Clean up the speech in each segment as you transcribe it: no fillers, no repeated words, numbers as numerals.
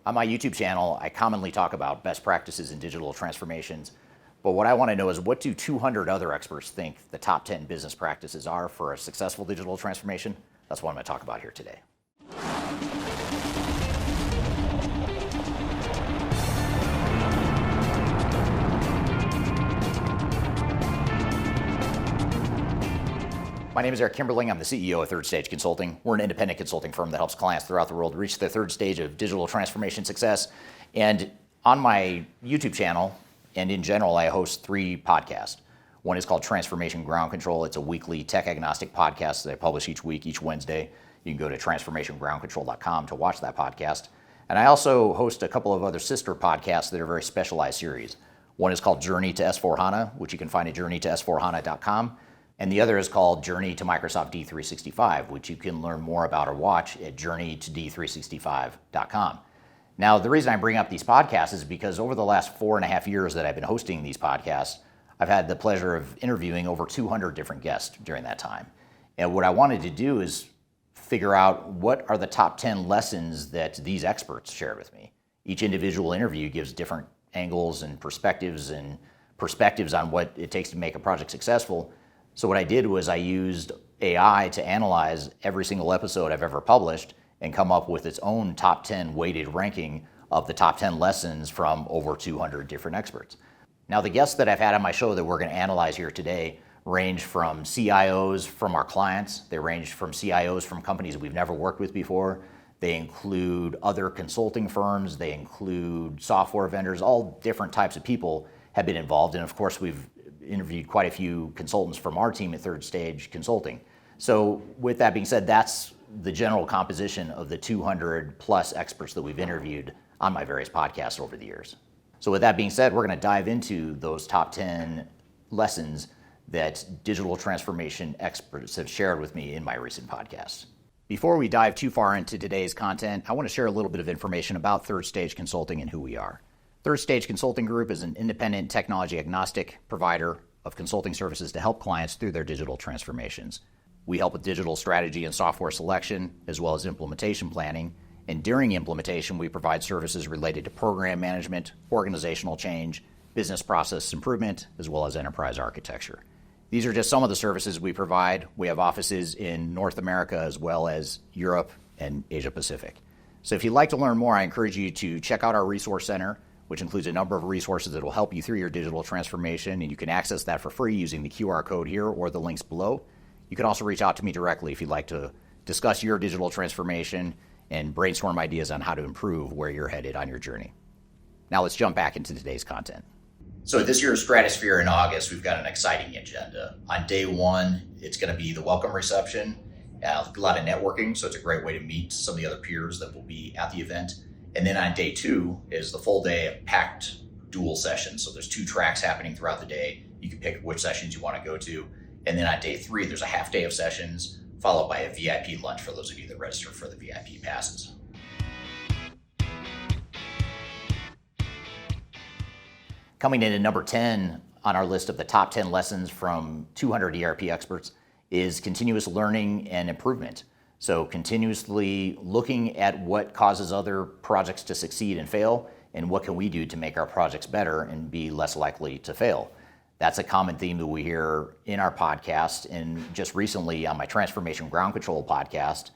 On my YouTube channel, I commonly talk about best practices in digital transformations, but what I want to know is, what do 200 other experts think the top 10 business practices are for a successful digital transformation? That's what I'm going to talk about here today. My name is Eric Kimberling. I'm the CEO of Third Stage Consulting. We're an independent consulting firm that helps clients throughout the world reach their third stage of digital transformation success. And on my YouTube channel, and in general, I host 3 podcasts. One is called Transformation Ground Control. It's a weekly tech-agnostic podcast that I publish each week, each Wednesday. You can go to transformationgroundcontrol.com to watch that podcast. And I also host a couple of other sister podcasts that are very specialized series. One is called Journey to S4HANA, which you can find at journeyto-s4hana.com. And the other is called Journey to Microsoft D365, which you can learn more about or watch at journeytod365.com. Now, the reason I bring up these podcasts is because over the last 4.5 years that I've been hosting these podcasts, I've had the pleasure of interviewing over 200 different guests during that time. And what I wanted to do is figure out what are the top 10 lessons that these experts shared with me. Each individual interview gives different angles and perspectives on what it takes to make a project successful. So what I did was I used AI to analyze every single episode I've ever published and come up with its own top 10 weighted ranking of the top 10 lessons from over 200 different experts. Now, the guests that I've had on my show that we're going to analyze here today range from CIOs from our clients. They range from CIOs from companies we've never worked with before. They include other consulting firms. They include software vendors. All different types of people have been involved. And of course, we've interviewed quite a few consultants from our team at Third Stage Consulting. So with that being said, that's the general composition of the 200 plus experts that we've interviewed on my various podcasts over the years. So with that being said, we're going to dive into those top 10 lessons that digital transformation experts have shared with me in my recent podcasts. Before we dive too far into today's content, I want to share a little bit of information about Third Stage Consulting and who we are. Third Stage Consulting Group is an independent technology agnostic provider of consulting services to help clients through their digital transformations. We help with digital strategy and software selection, as well as implementation planning. And during implementation, we provide services related to program management, organizational change, business process improvement, as well as enterprise architecture. These are just some of the services we provide. We have offices in North America as well as Europe and Asia Pacific. So if you'd like to learn more, I encourage you to check out our resource center, which includes a number of resources that will help you through your digital transformation, and you can access that for free using the QR code here or the links below. You can also reach out to me directly if you'd like to discuss your digital transformation and brainstorm ideas on how to improve where you're headed on your journey. Now let's jump back into today's content. So this year's Stratosphere in August, we've got an exciting agenda. On day 1, it's going to be the welcome reception, a lot of networking, so it's a great way to meet some of the other peers that will be at the event. And then on day 2 is the full day of packed dual sessions. So there's 2 tracks happening throughout the day. You can pick which sessions you want to go to. And then on day 3, there's a half day of sessions, followed by a VIP lunch for those of you that register for the VIP passes. Coming in at number 10 on our list of the top 10 lessons from 200 ERP experts is continuous learning and improvement. So continuously looking at what causes other projects to succeed and fail, and what can we do to make our projects better and be less likely to fail. That's a common theme that we hear in our podcast. And just recently on my Transformation Ground Control podcast,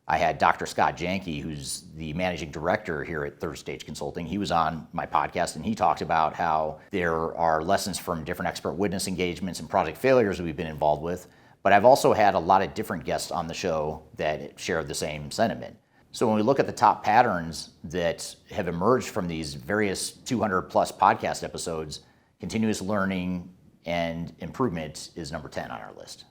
I had Dr. Scott Janke, who's the managing director here at Third Stage Consulting. He was on my podcast and he talked about how there are lessons from different expert witness engagements and project failures that we've been involved with. But I've also had a lot of different guests on the show that share the same sentiment. So when we look at the top patterns that have emerged from these various 200 plus podcast episodes, continuous learning and improvement is number 10 on our list.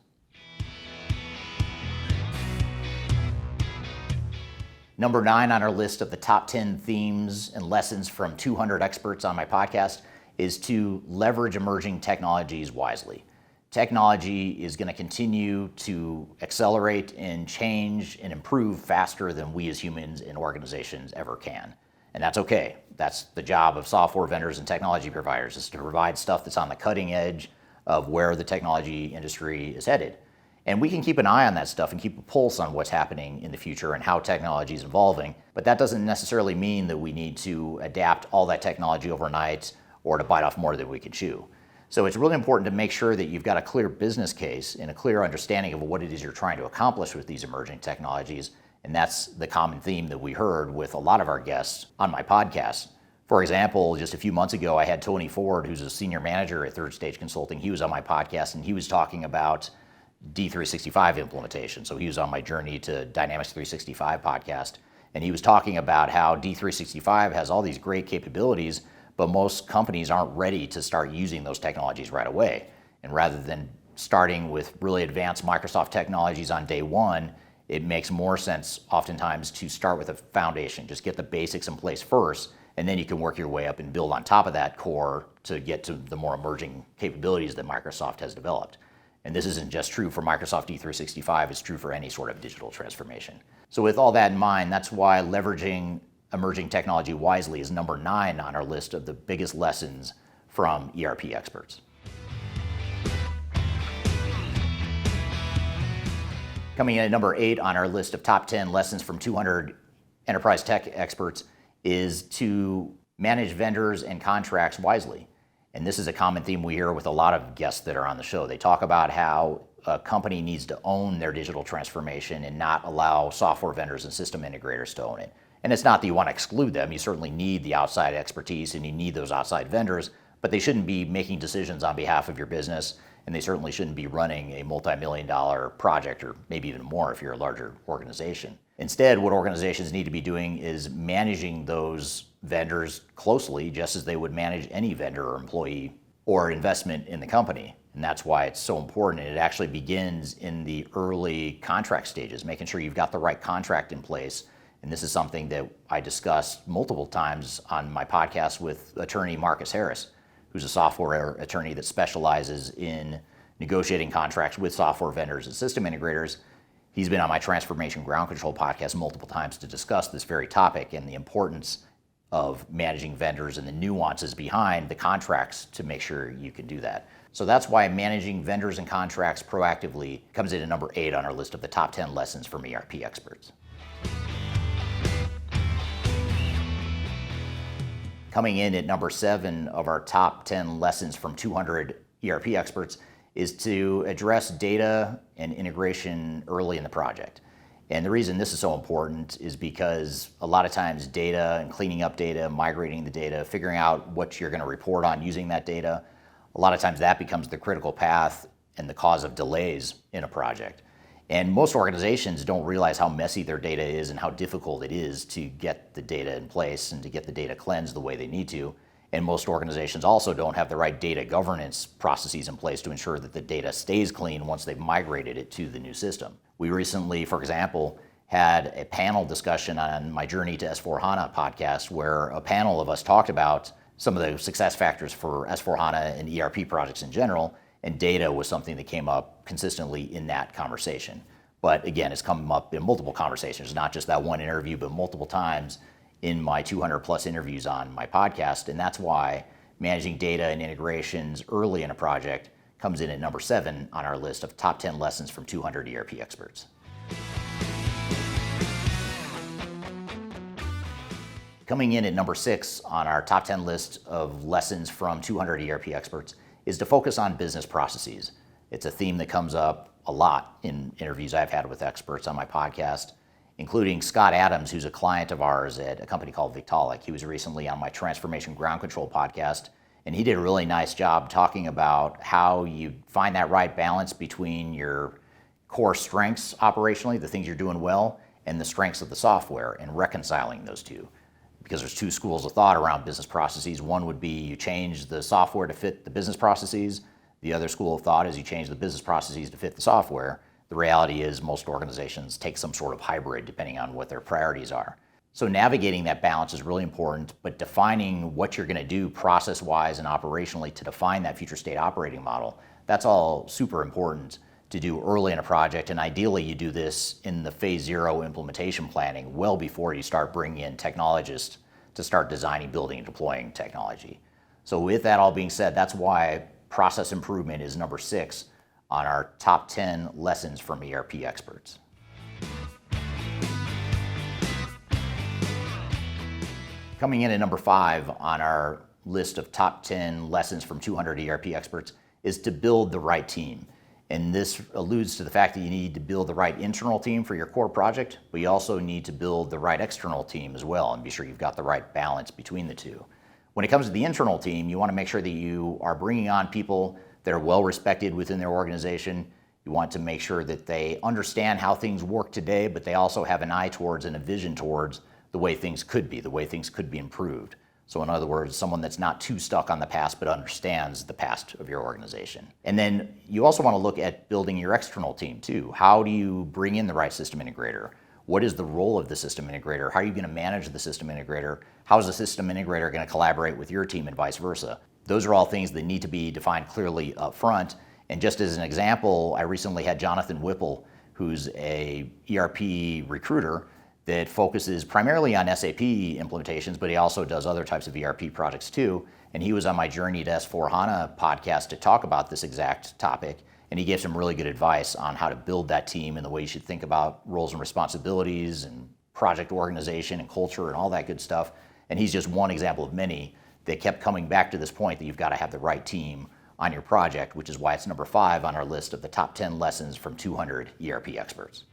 Number 9 on our list of the top 10 themes and lessons from 200 experts on my podcast is to leverage emerging technologies wisely. Technology is going to continue to accelerate and change and improve faster than we as humans and organizations ever can. And that's okay. That's the job of software vendors and technology providers, is to provide stuff that's on the cutting edge of where the technology industry is headed. And we can keep an eye on that stuff and keep a pulse on what's happening in the future and how technology is evolving. But that doesn't necessarily mean that we need to adapt all that technology overnight or to bite off more than we can chew. So it's really important to make sure that you've got a clear business case and a clear understanding of what it is you're trying to accomplish with these emerging technologies. And that's the common theme that we heard with a lot of our guests on my podcast. For example, just a few months ago, I had Tony Ford, who's a senior manager at Third Stage Consulting. He was on my podcast and he was talking about D365 implementation. So he was on my Journey to Dynamics 365 podcast. And he was talking about how D365 has all these great capabilities, but most companies aren't ready to start using those technologies right away. And rather than starting with really advanced Microsoft technologies on day one, it makes more sense oftentimes to start with a foundation, just get the basics in place first, and then you can work your way up and build on top of that core to get to the more emerging capabilities that Microsoft has developed. And this isn't just true for Microsoft D365, it's true for any sort of digital transformation. So with all that in mind, that's why leveraging emerging technology wisely is number 9 on our list of the biggest lessons from ERP experts. Coming in at number 8 on our list of top 10 lessons from 200 enterprise tech experts is to manage vendors and contracts wisely. And this is a common theme we hear with a lot of guests that are on the show. They talk about how a company needs to own their digital transformation and not allow software vendors and system integrators to own it. And it's not that you want to exclude them. You certainly need the outside expertise and you need those outside vendors, but they shouldn't be making decisions on behalf of your business, and they certainly shouldn't be running a multi-million-dollar project, or maybe even more if you're a larger organization. Instead, what organizations need to be doing is managing those vendors closely, just as they would manage any vendor or employee or investment in the company. And that's why it's so important. And it actually begins in the early contract stages, making sure you've got the right contract in place. And this is something that I discussed multiple times on my podcast with attorney Marcus Harris, who's a software attorney that specializes in negotiating contracts with software vendors and system integrators. He's been on my Transformation Ground Control podcast multiple times to discuss this very topic and the importance of managing vendors and the nuances behind the contracts to make sure you can do that. So that's why managing vendors and contracts proactively comes in at number 8 on our list of the top 10 lessons from ERP experts. Coming in at number 7 of our top 10 lessons from 200 ERP experts is to address data and integration early in the project. And the reason this is so important is because a lot of times data and cleaning up data, migrating the data, figuring out what you're going to report on using that data, a lot of times that becomes the critical path and the cause of delays in a project. And most organizations don't realize how messy their data is and how difficult it is to get the data in place and to get the data cleansed the way they need to. And most organizations also don't have the right data governance processes in place to ensure that the data stays clean once they've migrated it to the new system. We recently, for example, had a panel discussion on my Journey to S4HANA podcast where a panel of us talked about some of the success factors for S4HANA and ERP projects in general, and data was something that came up consistently in that conversation. But again, it's come up in multiple conversations, not just that one interview, but multiple times in my 200 plus interviews on my podcast. And that's why managing data and integrations early in a project comes in at number 7 on our list of top 10 lessons from 200 ERP experts. Coming in at number 6 on our top 10 list of lessons from 200 ERP experts is to focus on business processes. It's a theme that comes up a lot in interviews I've had with experts on my podcast, including Scott Adams, who's a client of ours at a company called Victaulic. He was recently on my Transformation Ground Control podcast, and he did a really nice job talking about how you find that right balance between your core strengths operationally, the things you're doing well, and the strengths of the software, and reconciling those two. Because there's 2 schools of thought around business processes. One would be you change the software to fit the business processes. The other school of thought is you change the business processes to fit the software. The reality is most organizations take some sort of hybrid depending on what their priorities are. So navigating that balance is really important, but defining what you're going to do process-wise and operationally to define that future state operating model, that's all super important to do early in a project. And ideally you do this in the phase 0 implementation planning well before you start bringing in technologists to start designing, building, and deploying technology. So with that all being said, that's why process improvement is number 6 on our top 10 lessons from ERP experts. Coming in at number 5 on our list of top 10 lessons from 200 ERP experts is to build the right team. And this alludes to the fact that you need to build the right internal team for your core project, but you also need to build the right external team as well and be sure you've got the right balance between the two. When it comes to the internal team, you want to make sure that you are bringing on people that are well respected within their organization. You want to make sure that they understand how things work today, but they also have an eye towards and a vision towards the way things could be, the way things could be improved. So in other words, someone that's not too stuck on the past but understands the past of your organization. And then you also want to look at building your external team too. How do you bring in the right system integrator? What is the role of the system integrator? How are you going to manage the system integrator? How is the system integrator going to collaborate with your team and vice versa? Those are all things that need to be defined clearly up front. And just as an example, I recently had Jonathan Whipple, who's a ERP recruiter that focuses primarily on SAP implementations, but he also does other types of ERP projects too. And he was on my Journey to S4HANA podcast to talk about this exact topic. And he gave some really good advice on how to build that team and the way you should think about roles and responsibilities and project organization and culture and all that good stuff. And he's just one example of many that kept coming back to this point that you've got to have the right team on your project, which is why it's number 5 on our list of the top 10 lessons from 200 ERP experts.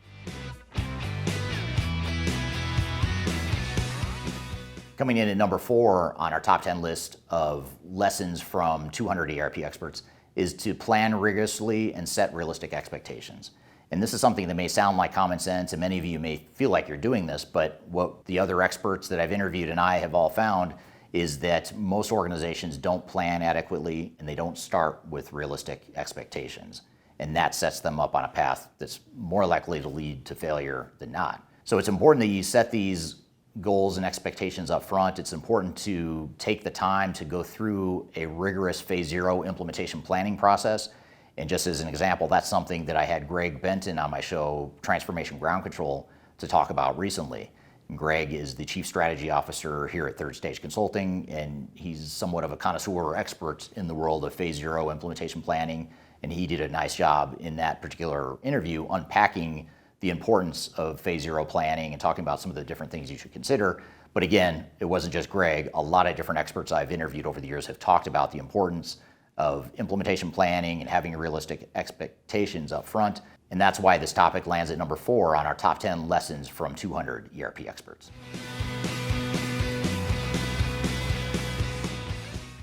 Coming in at number 4 on our top 10 list of lessons from 200 ERP experts is to plan rigorously and set realistic expectations. And this is something that may sound like common sense, and many of you may feel like you're doing this, but what the other experts that I've interviewed and I have all found is that most organizations don't plan adequately and they don't start with realistic expectations. And that sets them up on a path that's more likely to lead to failure than not. So it's important that you set these goals and expectations up front. It's important to take the time to go through a rigorous phase 0 implementation planning process. And just as an example, that's something that I had Greg Benton on my show, Transformation Ground Control, to talk about recently. Greg is the Chief Strategy Officer here at Third Stage Consulting, and he's somewhat of a connoisseur or expert in the world of phase 0 implementation planning. And he did a nice job in that particular interview unpacking the importance of phase 0 planning and talking about some of the different things you should consider. But again, it wasn't just Greg. A lot of different experts I've interviewed over the years have talked about the importance of implementation planning and having realistic expectations up front. And that's why this topic lands at number 4 on our top 10 lessons from 200 ERP experts.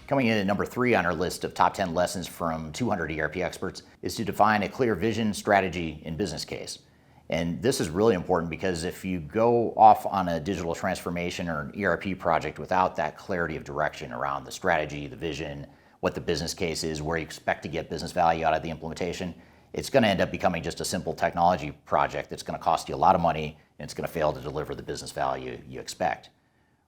Coming in at number 3 on our list of top 10 lessons from 200 ERP experts is to define a clear vision, strategy, and business case. And this is really important because if you go off on a digital transformation or an ERP project without that clarity of direction around the strategy, the vision, what the business case is, where you expect to get business value out of the implementation, it's going to end up becoming just a simple technology project that's going to cost you a lot of money and it's going to fail to deliver the business value you expect.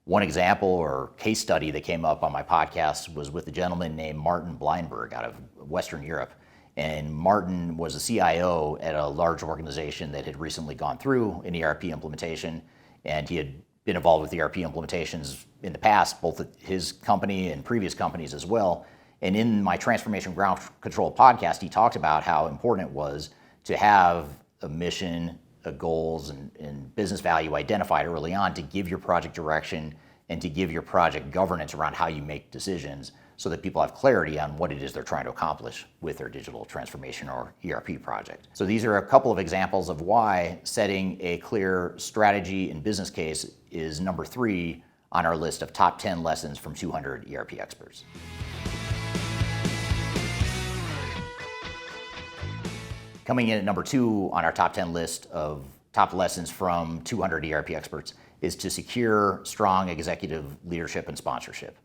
One example or case study that came up on my podcast was with a gentleman named Martin Bleinberg out of Western Europe. And Martin was a CIO at a large organization that had recently gone through an ERP implementation, and he had been involved with ERP implementations in the past, both at his company and previous companies as well. And in my Transformation Ground Control podcast, he talked about how important it was to have a mission, goals, and business value identified early on to give your project direction and to give your project governance around how you make decisions so that people have clarity on what it is they're trying to accomplish with their digital transformation or ERP project. So these are a couple of examples of why setting a clear strategy and business case is number 3 on our list of top 10 lessons from 200 ERP experts. Coming in at number 2 on our top 10 list of top lessons from 200 ERP experts is to secure strong executive leadership and sponsorship.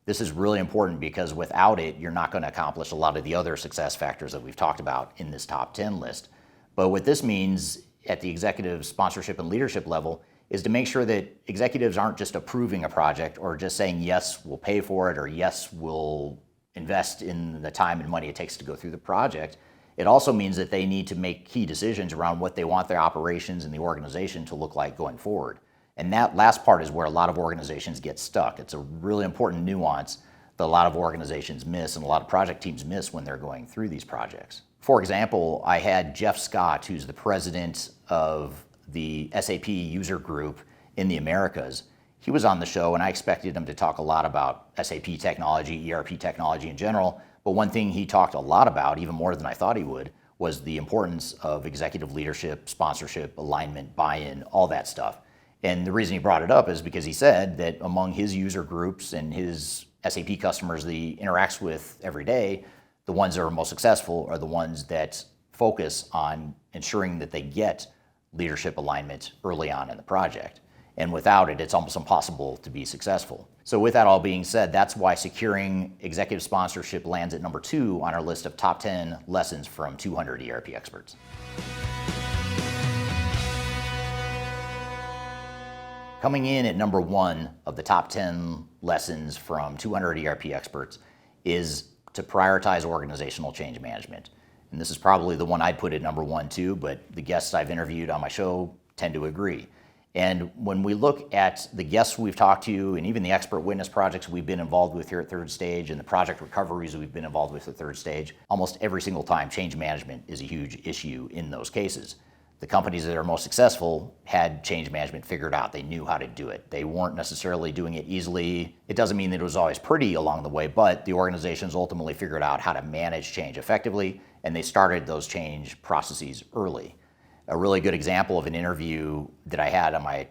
This is really important because without it, you're not going to accomplish a lot of the other success factors that we've talked about in this top 10 list. But what this means at the executive sponsorship and leadership level is to make sure that executives aren't just approving a project or just saying, yes, we'll pay for it, or yes, we'll invest in the time and money it takes to go through the project. It also means that they need to make key decisions around what they want their operations and the organization to look like going forward. And that last part is where a lot of organizations get stuck. It's a really important nuance that a lot of organizations miss and a lot of project teams miss when they're going through these projects. For example, I had Jeff Scott, who's the president of the SAP user group in the Americas. He was on the show, and I expected him to talk a lot about SAP technology, ERP technology in general. But one thing he talked a lot about, even more than I thought he would, was the importance of executive leadership, sponsorship, alignment, buy-in, all that stuff. And the reason he brought it up is because he said that among his user groups and his SAP customers that he interacts with every day, the ones that are most successful are the ones that focus on ensuring that they get leadership alignment early on in the project. And without it, it's almost impossible to be successful. So with that all being said, that's why securing executive sponsorship lands at number 2 on our list of top 10 lessons from 200 ERP experts. Coming in at number 1 of the top 10 lessons from 200 ERP experts is to prioritize organizational change management. And this is probably the one I'd put at number 1 too, but the guests I've interviewed on my show tend to agree. And when we look at the guests we've talked to and even the expert witness projects we've been involved with here at Third Stage and the project recoveries we've been involved with at Third Stage, almost every single time change management is a huge issue in those cases. The companies that are most successful had change management figured out. They knew how to do it. They weren't necessarily doing it easily. It doesn't mean that it was always pretty along the way, but the organizations ultimately figured out how to manage change effectively, and they started those change processes early. A really good example of an interview that I had on my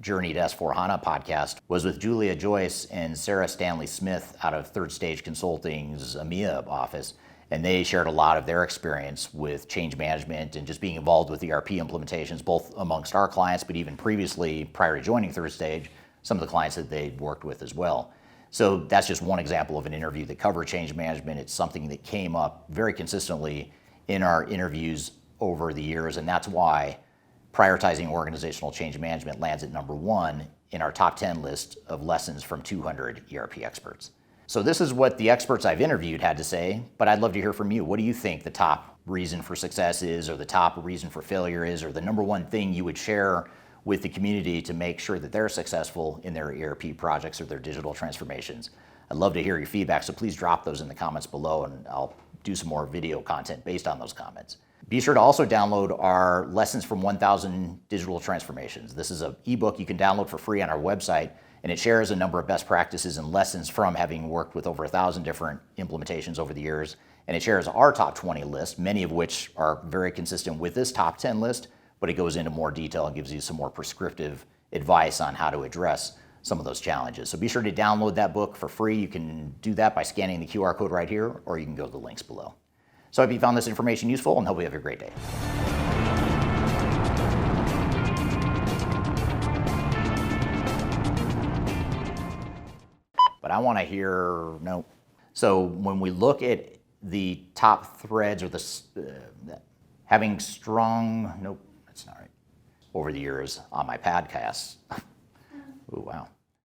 Journey to S4HANA podcast was with Julia Joyce and Sarah Stanley Smith out of Third Stage Consulting's EMEA office. And they shared a lot of their experience with change management and just being involved with ERP implementations, both amongst our clients, but even previously, prior to joining Third Stage, some of the clients that they'd worked with as well. So that's just one example of an interview that covered change management. It's something that came up very consistently in our interviews over the years, and that's why prioritizing organizational change management lands at number 1 in our top 10 list of lessons from 200 ERP experts. So this is what the experts I've interviewed had to say, but I'd love to hear from you. What do you think the top reason for success is, or the top reason for failure is, or the number 1 thing you would share with the community to make sure that they're successful in their ERP projects or their digital transformations? I'd love to hear your feedback, so please drop those in the comments below, and I'll do some more video content based on those comments. Be sure to also download our Lessons from 1,000 Digital Transformations. This is an ebook you can download for free on our website, and it shares a number of best practices and lessons from having worked with over 1,000 different implementations over the years. And it shares our top 20 list, many of which are very consistent with this top 10 list, but it goes into more detail and gives you some more prescriptive advice on how to address some of those challenges. So be sure to download that book for free. You can do that by scanning the QR code right here, or you can go to the links below. So I hope you found this information useful, and hope you have a great day. But I want to hear, no. So when we look at the top threads or having strong, nope, that's not right, over the years on my podcasts. Oh, wow.